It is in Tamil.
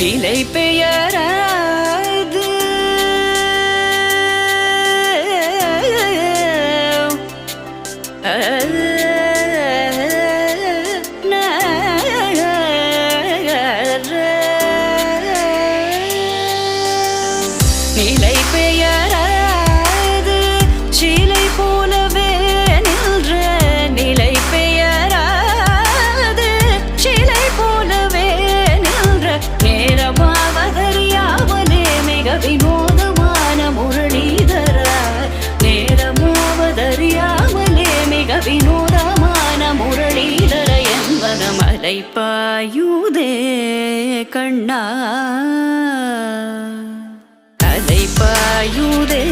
நிலை பெயராது நிலை பெயராது சிலை போலவே நின்ற நிலை பெயராது சிலை போலவே நின்ற நேரமாவதறியாமலே மிக வினோதமான முரளிதர நேரமாவதறியாமலே மிக வினோதமான முரளிதர என்பன மலை பாயுதே கண்ணா அலை பாயுதே